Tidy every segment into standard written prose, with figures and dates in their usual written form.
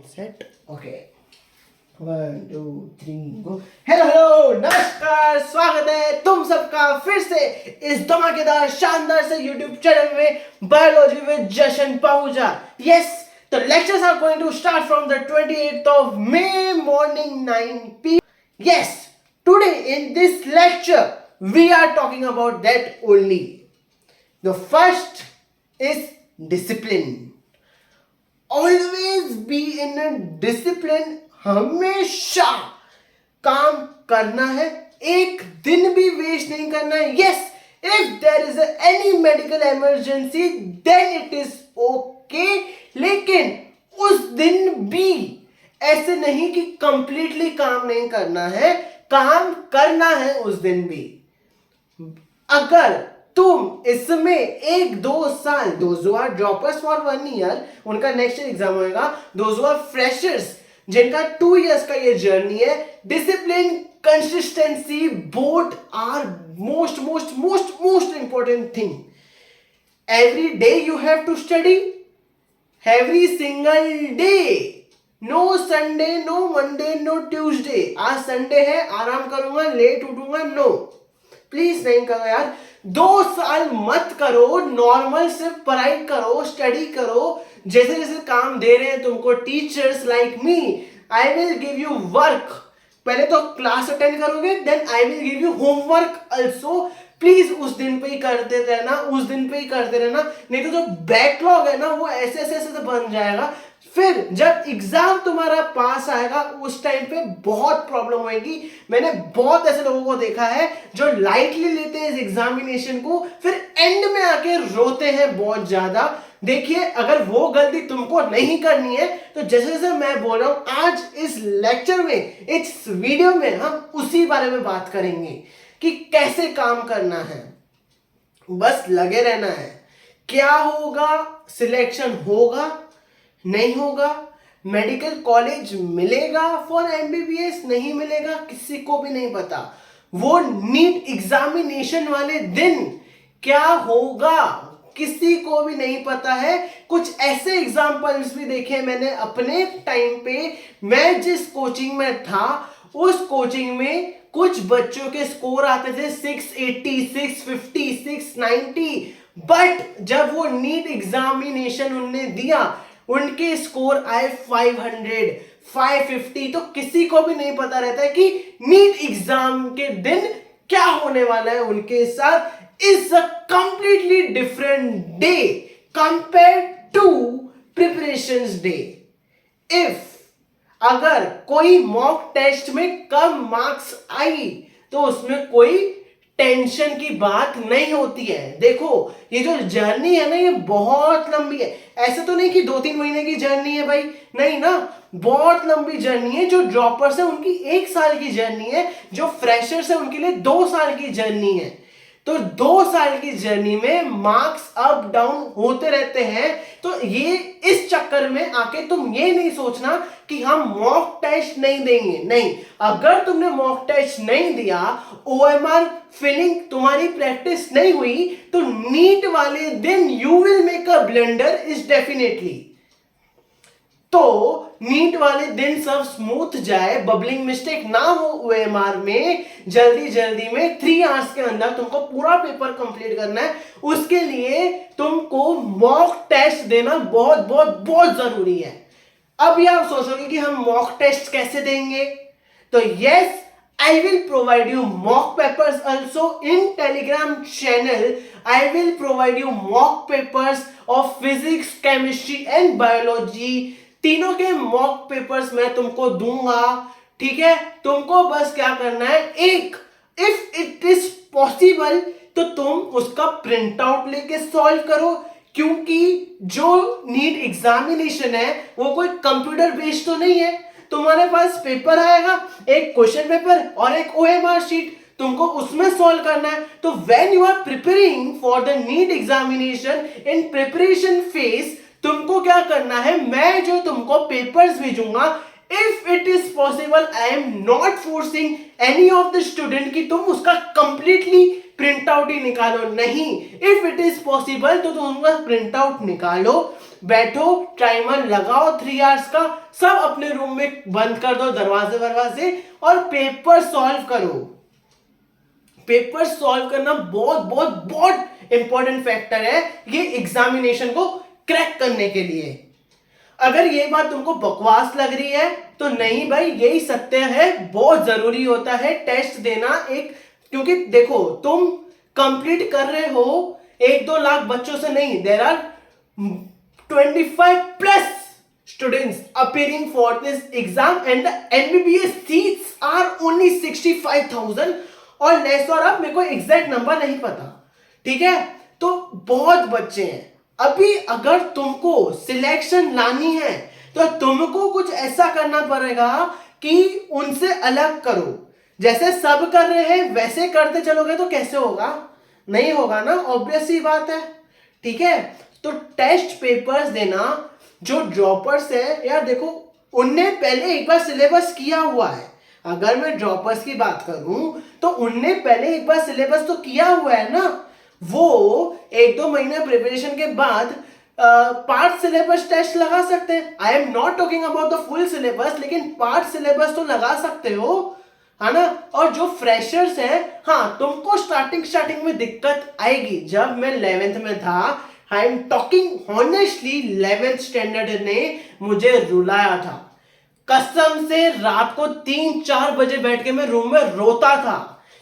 Set okay 1 2 3 गो। Hello नमस्कार, स्वागत है तुम सबका फिर से इस धमाकेदार शानदार से यूट्यूब चैनल में biology with Jashan Pahuja. Yes, the lectures are going to start from the 28th of May morning 9 p.m. Yes, today in this lecture we are talking about that only. The first is discipline. Always be in a discipline. हमेशा काम करना है, एक दिन भी waste नहीं करना है. Yes, if there is any medical emergency then it is okay, लेकिन उस दिन भी ऐसे नहीं कि कंप्लीटली काम नहीं करना है, काम करना है उस दिन भी. अगर तुम इसमें 1-2 साल, those who are droppers for 1 year, उनका नेक्स्ट एग्जाम होगा. those who are freshers, जिनका 2 years का ये जर्नी है, discipline, consistency, both are most important thing. Every day you have to study, every single day. No Sunday, no Monday, no Tuesday. आज Sunday है, आराम करूंगा, late उठूंगा. No, please नहीं करो यार. 2 साल मत करो, नॉर्मल सिर्फ पढ़ाई करो, स्टडी करो. जैसे जैसे काम दे रहे हैं तुमको teachers like me, I will give you work. पहले तो क्लास अटेंड करोगे, then I will give you homework also. Please उस दिन पे ही करते रहना, उस दिन पे ही करते रहना, नहीं तो जो बैकलॉग है ना वो ऐसे ऐसे ऐसे बन जाएगा. फिर जब एग्जाम तुम्हारा पास आएगा उस टाइम पे बहुत प्रॉब्लम होगी. मैंने बहुत ऐसे लोगों को देखा है जो लाइटली लेते हैं इस एग्जामिनेशन को, फिर एंड में आके रोते हैं बहुत ज्यादा. देखिए, अगर वो गलती तुमको नहीं करनी है तो जैसे जैसे मैं बोल रहा हूं आज इस लेक्चर में, इस वीडियो में हम उसी बारे में बात करेंगे कि कैसे काम करना है. बस लगे रहना है. क्या होगा, सिलेक्शन होगा नहीं होगा, मेडिकल कॉलेज मिलेगा फॉर एमबीबीएस नहीं मिलेगा, किसी को भी नहीं पता. वो नीट एग्जामिनेशन वाले दिन क्या होगा किसी को भी नहीं पता है. कुछ ऐसे एग्जाम्पल्स भी देखे मैंने अपने टाइम पे. मैं जिस कोचिंग में था उस कोचिंग में कुछ बच्चों के स्कोर आते थे 680, 650, 690, बट जब वो नीट एग्जामिनेशन उनने दिया उनके स्कोर आए 500, 550. तो किसी को भी नहीं पता रहता है कि नीट एग्जाम के दिन क्या होने वाला है उनके साथ. Is a completely different day compared to preparations day. If अगर कोई मॉक टेस्ट में कम मार्क्स आई तो उसमें कोई टेंशन की बात नहीं होती है. देखो, ये जो जर्नी है ना ये बहुत लंबी है. ऐसे तो नहीं कि 2-3 महीने की जर्नी है भाई, नहीं ना, बहुत लंबी जर्नी है. जो ड्रॉपर्स है उनकी 1 साल की जर्नी है, जो फ्रेशर्स है उनके लिए 2 साल की जर्नी है. तो 2 साल की जर्नी में मार्क्स अप डाउन होते रहते हैं. तो ये इस चक्कर में आके तुम ये नहीं सोचना कि हम मॉक टेस्ट नहीं देंगे. नहीं, अगर तुमने मॉक टेस्ट नहीं दिया, ओएमआर फिलिंग तुम्हारी प्रैक्टिस नहीं हुई, तो नीट वाले दिन you will make a blunder is definitely. तो नीट वाले दिन सब स्मूथ जाए, बबलिंग मिस्टेक ना हो ओएमआर में, जल्दी जल्दी में 3 आवर्स के अंदर तुमको पूरा पेपर कंप्लीट करना है. उसके लिए तुमको मॉक टेस्ट देना बहुत बहुत बहुत जरूरी है. अभी आप सोचोगे कि हम मॉक टेस्ट कैसे देंगे, तो yes, I will provide you mock papers also in Telegram channel. I will provide you mock papers of physics, chemistry and biology. तीनों के मॉक पेपर्स मैं तुमको दूंगा, ठीक है. तुमको बस क्या करना है, एक, इफ इट इज पॉसिबल तो तुम उसका प्रिंट आउट लेके सॉल्व करो, क्योंकि जो नीट एग्जामिनेशन है वो कोई कंप्यूटर बेस्ड तो नहीं है. तुम्हारे पास पेपर आएगा, एक क्वेश्चन पेपर और एक ओएमआर शीट, तुमको उसमें सॉल्व करना है. तो when you are preparing for the NEET examination, in preparation phase तुमको क्या करना है, मैं जो तुमको पेपर्स भेजूंगा, if it is possible, I am not forcing any of the student कि तुम उसका कंप्लीटली प्रिंट आउट ही निकालो, नहीं, इफ इट इज पॉसिबल तो तुम उनका प्रिंट आउट निकालो, बैठो, टाइमर लगाओ 3 आवर्स का, सब अपने रूम में बंद कर दो दरवाजे और पेपर सॉल्व करो। पेपर सॉल्व करना बहुत बहुत बहुत इंपॉर्टेंट फैक्टर है ये एग्जामिनेशन को क्रैक करने के लिए। अगर ये बात तुमको बकवास लग रही है तो नहीं भाई, यही सत्य है, बहुत जरूरी होता है टेस्ट देना एक, क्योंकि देखो तुम कंप्लीट कर रहे हो 1-2 लाख बच्चों से नहीं, there are 25 plus students appearing for this exam and the MBBS seats are only 65,000 और लेस और अब मेरे को एग्जैक्ट नंबर नहीं पता, ठीक है, तो बहुत बच्चे हैं। अभी अगर तुमको सिलेक्शन लानी है तो तुमको कुछ ऐसा करना पड़ेगा कि उनसे अलग करो। जैसे सब कर रहे हैं वैसे करते चलोगे तो कैसे होगा, नहीं होगा ना, ऑब्वियस सी बात है, ठीक है। तो टेस्ट पेपर्स देना, जो ड्रॉपर्स है यार, देखो उनने पहले एक बार सिलेबस किया हुआ है। अगर मैं ड्रॉपर्स की बात करूं तो उनने पहले एक बार सिलेबस तो किया हुआ है ना, वो 1-2 महीने प्रिपरेशन के बाद पार्ट सिलेबस टेस्ट लगा सकते हैं। आई am not talking about the full syllabus, लेकिन पार्ट सिलेबस तो लगा सकते हो, है ना। और जो फ्रेशर्स हैं, हाँ तुमको स्टार्टिंग में दिक्कत आएगी। जब मैं 11th में था, आई am talking honestly, 11th standard ने मुझे रुलाया था कसम से। रात को 3-4 बजे बैठ के मैं रूम में रोता था,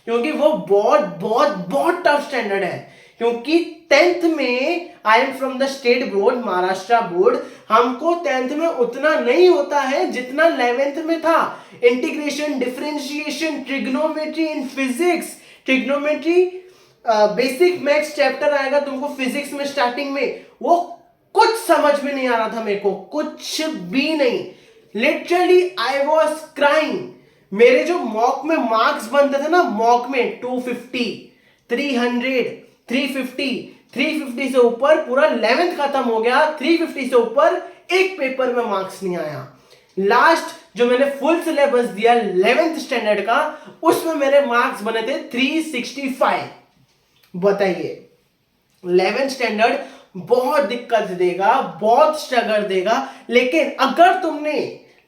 क्योंकि वो बहुत बहुत बहुत टफ स्टैंडर्ड है। क्योंकि 10th में, I am from the state board, Maharashtra board, हमको 10th में उतना नहीं होता है जितना 11th में था। Integration, differentiation, trigonometry in physics, trigonometry basic maths chapter आएगा तुमको फिजिक्स में स्टार्टिंग में, वो कुछ समझ में नहीं आ रहा था मेरे को, कुछ भी नहीं। Literally I was crying. मेरे जो मॉक में मार्क्स बनते थे ना, मॉक में 250, 300, 350 से ऊपर, पूरा 11th खत्म हो गया, 350 से ऊपर एक पेपर में मार्क्स नहीं आया। लास्ट जो मैंने फुल सिलेबस दिया 11th स्टैंडर्ड का, उसमें मेरे मार्क्स बने थे 365। बताइए, 11th स्टैंडर्ड बहुत दिक्कत देगा, बहुत स्ट्रगल देगा, लेकिन अगर तुमने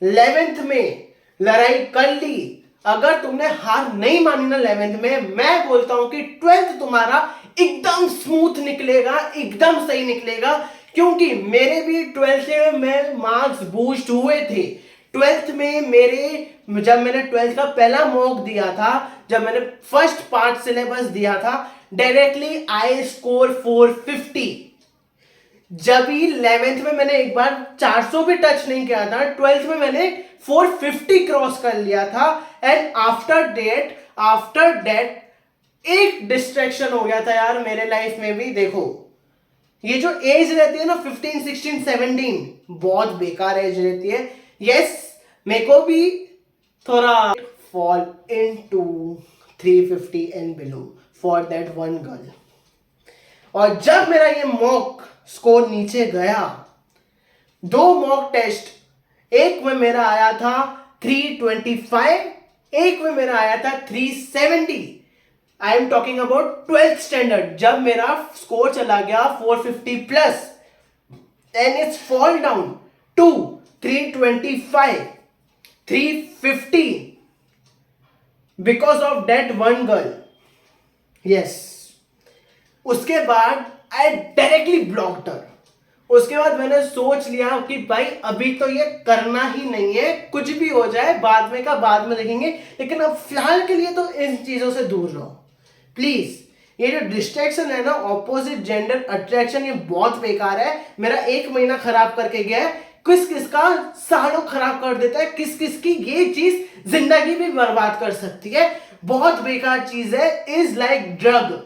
11th में लड़ाई कर ली, अगर तुमने हार नहीं मानी ना 11th में, मैं बोलता हूं कि 12th तुम्हारा एकदम स्मूथ निकलेगा, एकदम सही निकलेगा। क्योंकि मेरे भी 12th में मार्क्स बूस्ट हुए थे। 12th में मेरे, जब मैंने 12th का पहला मॉक दिया था, जब मैंने फर्स्ट पार्ट सिलेबस दिया था, डायरेक्टली आई स्कोर 450। जब ही 11th में मैंने एक बार 400 भी टच नहीं किया था, 12th में मैंने 450 क्रॉस कर लिया था। एंड आफ्टर दैट एक डिस्ट्रैक्शन हो गया था यार मेरे लाइफ में भी। देखो ये जो एज रहती है ना 15, 16, 17, बहुत बेकार एज रहती है। यस, मेरे को भी थोड़ा fall into 350 and below for that one girl. और जब मेरा ये मॉक स्कोर नीचे गया, 2 मॉक टेस्ट, एक में मेरा आया था 325, एक में मेरा आया था 370। I am talking about 12th standard, जब मेरा स्कोर चला गया 450 plus, and it's fall down to 325, 350 because of that one girl. Yes, उसके बाद आई डायरेक्टली ब्लॉक्ड हर। उसके बाद मैंने सोच लिया कि भाई अभी तो ये करना ही नहीं है, कुछ भी हो जाए बाद में का बाद में देखेंगे, लेकिन अब फिलहाल के लिए तो इन चीजों से दूर रहो प्लीज। ये जो डिस्ट्रैक्शन है ना, ऑपोजिट जेंडर अट्रैक्शन, ये बहुत बेकार है। मेरा 1 महीना खराब करके गया है, किस किस का सालों खराब कर देता है, किस किस की ये चीज जिंदगी भी बर्बाद कर सकती है। बहुत बेकार चीज है, इज लाइक ड्रग।